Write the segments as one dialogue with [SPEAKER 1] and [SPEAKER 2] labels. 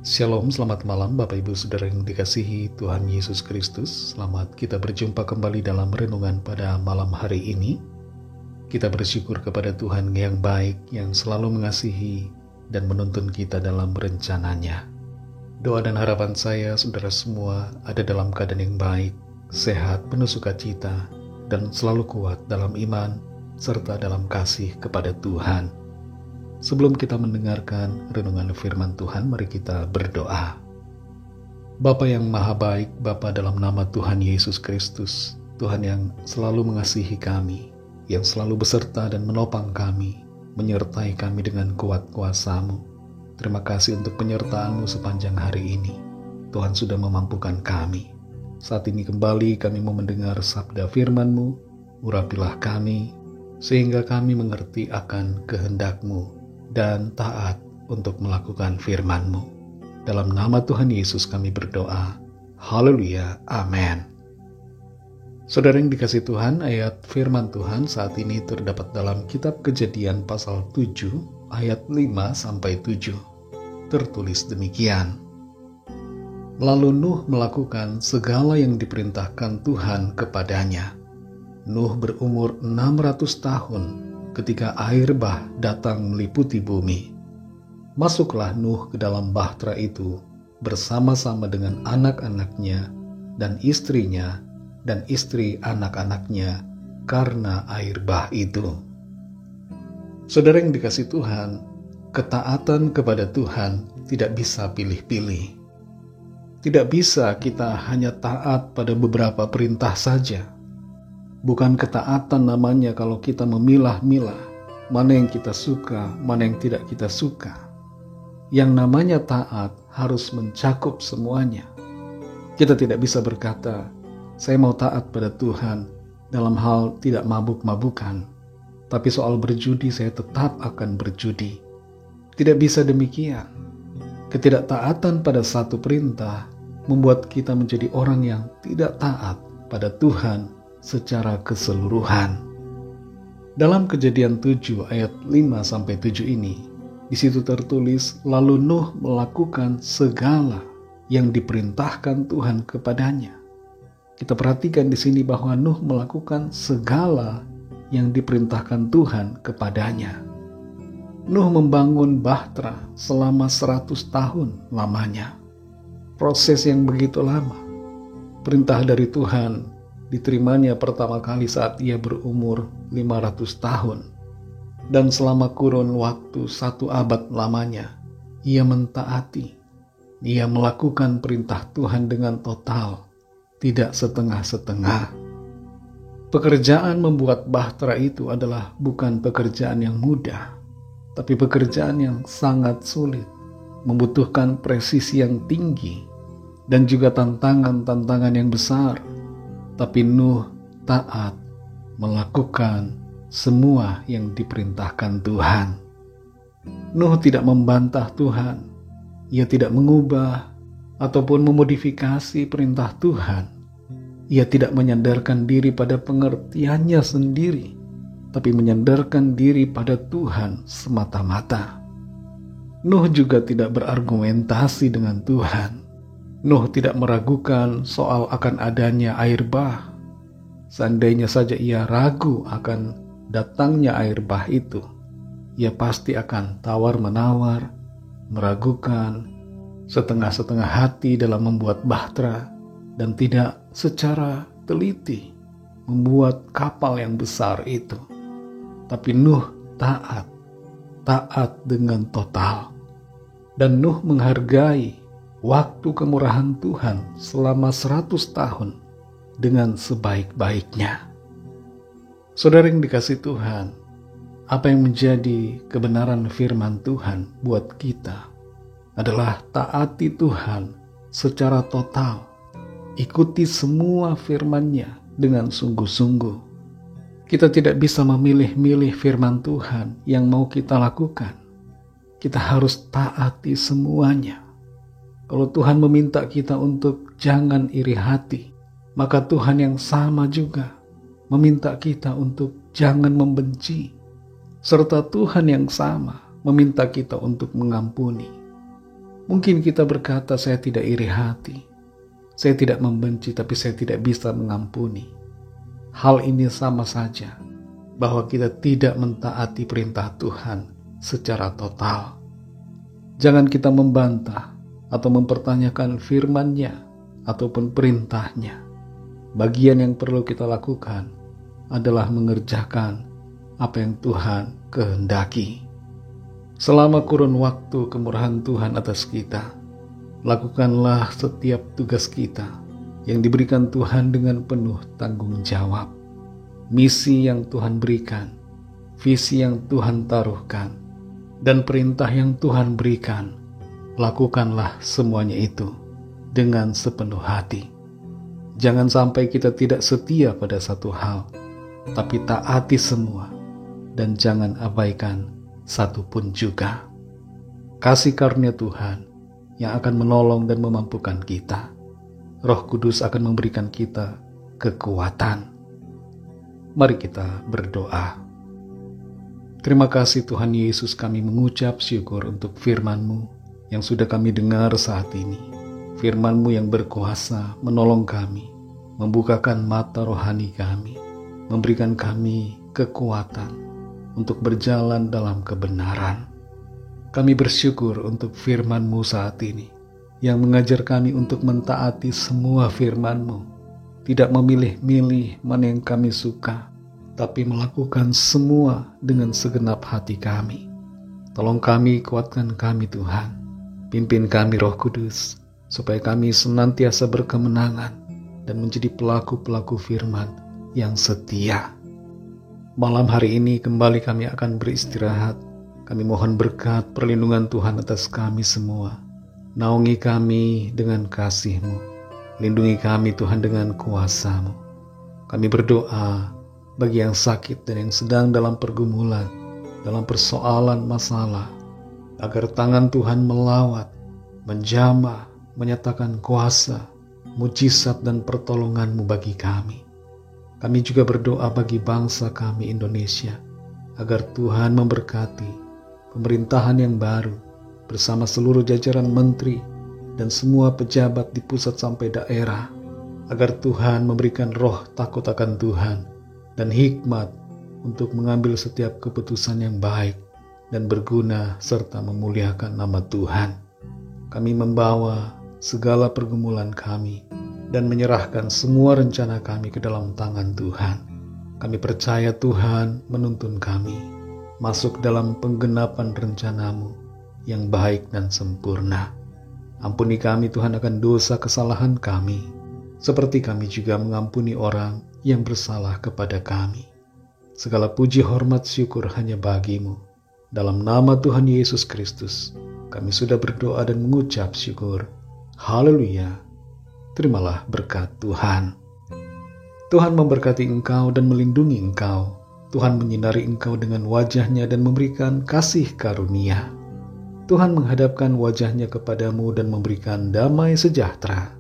[SPEAKER 1] Shalom, selamat malam Bapak Ibu Saudara yang dikasihi Tuhan Yesus Kristus. Selamat kita berjumpa kembali dalam renungan pada malam hari ini. Kita bersyukur kepada Tuhan yang baik, yang selalu mengasihi dan menuntun kita dalam rencananya. Doa dan harapan saya, saudara semua, ada dalam keadaan yang baik, sehat, penuh sukacita, dan selalu kuat dalam iman, serta dalam kasih kepada Tuhan. Sebelum kita mendengarkan renungan firman Tuhan, mari kita berdoa. Bapa yang maha baik, Bapa dalam nama Tuhan Yesus Kristus, Tuhan yang selalu mengasihi kami, yang selalu beserta dan menopang kami, menyertai kami dengan kuat kuasa-Mu. Terima kasih untuk penyertaan-Mu sepanjang hari ini. Tuhan sudah memampukan kami. Saat ini kembali kami mau mendengar sabda firman-Mu, urapilah kami, sehingga kami mengerti akan kehendak-Mu dan taat untuk melakukan firman-Mu. Dalam nama Tuhan Yesus kami berdoa. Haleluya. Amin. Saudara yang dikasihi Tuhan, ayat firman Tuhan saat ini terdapat dalam kitab Kejadian pasal 7 ayat 5-7. Tertulis demikian. Lalu Nuh melakukan segala yang diperintahkan Tuhan kepadanya. Nuh berumur 600 tahun ketika air bah datang meliputi bumi. Masuklah Nuh ke dalam bahtera itu bersama-sama dengan anak-anaknya dan istrinya dan istri anak-anaknya karena air bah itu. Saudara yang dikasihi Tuhan, ketaatan kepada Tuhan tidak bisa pilih-pilih. Tidak bisa kita hanya taat pada beberapa perintah saja. Bukan ketaatan namanya kalau kita memilah-milah mana yang kita suka, mana yang tidak kita suka. Yang namanya taat harus mencakup semuanya. Kita tidak bisa berkata, saya mau taat pada Tuhan dalam hal tidak mabuk-mabukan, tapi soal berjudi saya tetap akan berjudi. Tidak bisa demikian. Ketidaktaatan pada satu perintah membuat kita menjadi orang yang tidak taat pada Tuhan secara keseluruhan. Dalam Kejadian 7 ayat 5-7 ini, di situ tertulis, lalu Nuh melakukan segala yang diperintahkan Tuhan kepadanya. Kita perhatikan di sini bahwa Nuh melakukan segala yang diperintahkan Tuhan kepadanya. Nuh membangun bahtera selama 100 tahun lamanya. Proses yang begitu lama. Perintah dari Tuhan diterimanya pertama kali saat ia berumur 500 tahun. Dan selama kurun waktu 1 abad lamanya, ia mentaati. Ia melakukan perintah Tuhan dengan total, tidak setengah-setengah. Pekerjaan membuat bahtera itu adalah bukan pekerjaan yang mudah, tapi pekerjaan yang sangat sulit, membutuhkan presisi yang tinggi, dan juga tantangan-tantangan yang besar. Tapi Nuh taat melakukan semua yang diperintahkan Tuhan. Nuh tidak membantah Tuhan. Ia tidak mengubah ataupun memodifikasi perintah Tuhan. Ia tidak menyandarkan diri pada pengertiannya sendiri, tapi menyandarkan diri pada Tuhan semata-mata. Nuh juga tidak berargumentasi dengan Tuhan. Nuh tidak meragukan soal akan adanya air bah. Seandainya saja ia ragu akan datangnya air bah itu, ia pasti akan tawar-menawar, meragukan, setengah-setengah hati dalam membuat bahtera, dan tidak secara teliti membuat kapal yang besar itu. Tapi Nuh taat dengan total. Dan Nuh menghargai waktu kemurahan Tuhan selama 100 tahun dengan sebaik-baiknya. Saudara yang dikasihi Tuhan, apa yang menjadi kebenaran firman Tuhan buat kita adalah taati Tuhan secara total. Ikuti semua firman-Nya dengan sungguh-sungguh. Kita tidak bisa memilih-milih firman Tuhan yang mau kita lakukan. Kita harus taati semuanya. Kalau Tuhan meminta kita untuk jangan iri hati, maka Tuhan yang sama juga meminta kita untuk jangan membenci. Serta Tuhan yang sama meminta kita untuk mengampuni. Mungkin kita berkata, saya tidak iri hati, saya tidak membenci, tapi saya tidak bisa mengampuni. Hal ini sama saja bahwa kita tidak mentaati perintah Tuhan secara total. Jangan kita membantah atau mempertanyakan firman-Nya ataupun perintahnya. Bagian yang perlu kita lakukan adalah mengerjakan apa yang Tuhan kehendaki. Selama kurun waktu kemurahan Tuhan atas kita, lakukanlah setiap tugas kita yang diberikan Tuhan dengan penuh tanggung jawab. Misi yang Tuhan berikan, visi yang Tuhan taruhkan, dan perintah yang Tuhan berikan, lakukanlah semuanya itu dengan sepenuh hati. Jangan sampai kita tidak setia pada satu hal, tapi taati semua, dan jangan abaikan satu pun juga. Kasih karunia Tuhan yang akan menolong dan memampukan kita. Roh Kudus akan memberikan kita kekuatan. Mari kita berdoa. Terima kasih Tuhan Yesus, kami mengucap syukur untuk firman-Mu yang sudah kami dengar saat ini. Firman-Mu yang berkuasa menolong kami, membukakan mata rohani kami, memberikan kami kekuatan untuk berjalan dalam kebenaran. Kami bersyukur untuk firman-Mu saat ini, yang mengajar kami untuk mentaati semua firman-Mu, tidak memilih-milih mana yang kami suka, tapi melakukan semua dengan segenap hati kami. Tolong kami, kuatkan kami Tuhan, pimpin kami Roh Kudus, supaya kami senantiasa berkemenangan dan menjadi pelaku-pelaku firman yang setia. Malam hari ini kembali kami akan beristirahat. Kami mohon berkat perlindungan Tuhan atas kami semua. Naungi kami dengan kasih-Mu. Lindungi kami Tuhan dengan kuasa-Mu. Kami berdoa bagi yang sakit dan yang sedang dalam pergumulan, dalam persoalan masalah, agar tangan Tuhan melawat, menjamah, menyatakan kuasa, mujizat dan pertolongan-Mu bagi kami. Kami juga berdoa bagi bangsa kami Indonesia, agar Tuhan memberkati pemerintahan yang baru bersama seluruh jajaran menteri dan semua pejabat di pusat sampai daerah, agar Tuhan memberikan roh takut akan Tuhan dan hikmat untuk mengambil setiap keputusan yang baik dan berguna serta memuliakan nama Tuhan. Kami membawa segala pergumulan kami dan menyerahkan semua rencana kami ke dalam tangan Tuhan. Kami percaya Tuhan menuntun kami masuk dalam penggenapan rencana-Mu yang baik dan sempurna. Ampuni kami Tuhan akan dosa kesalahan kami, seperti kami juga mengampuni orang yang bersalah kepada kami. Segala puji, hormat, syukur hanya bagi-Mu. Dalam nama Tuhan Yesus Kristus, kami sudah berdoa dan mengucap syukur. Haleluya. Terimalah berkat Tuhan. Tuhan memberkati engkau dan melindungi engkau. Tuhan menyinari engkau dengan wajah-Nya dan memberikan kasih karunia. Tuhan menghadapkan wajah-Nya kepadamu dan memberikan damai sejahtera.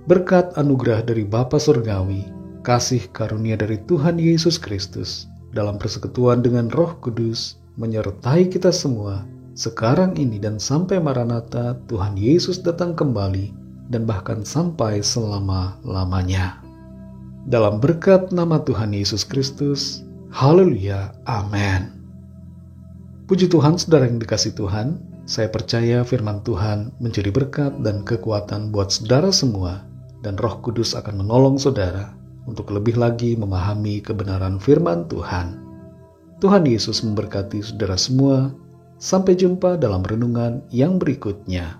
[SPEAKER 1] Berkat anugerah dari Bapa Surgawi, kasih karunia dari Tuhan Yesus Kristus, dalam persekutuan dengan Roh Kudus, menyertai kita semua, sekarang ini dan sampai Maranatha Tuhan Yesus datang kembali, dan bahkan sampai selama-lamanya. Dalam berkat nama Tuhan Yesus Kristus, haleluya, amin. Puji Tuhan, saudara yang dikasih Tuhan, saya percaya firman Tuhan menjadi berkat dan kekuatan buat saudara semua, dan Roh Kudus akan menolong saudara untuk lebih lagi memahami kebenaran firman Tuhan. Tuhan Yesus memberkati saudara semua. Sampai jumpa dalam renungan yang berikutnya.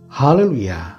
[SPEAKER 1] Haleluya.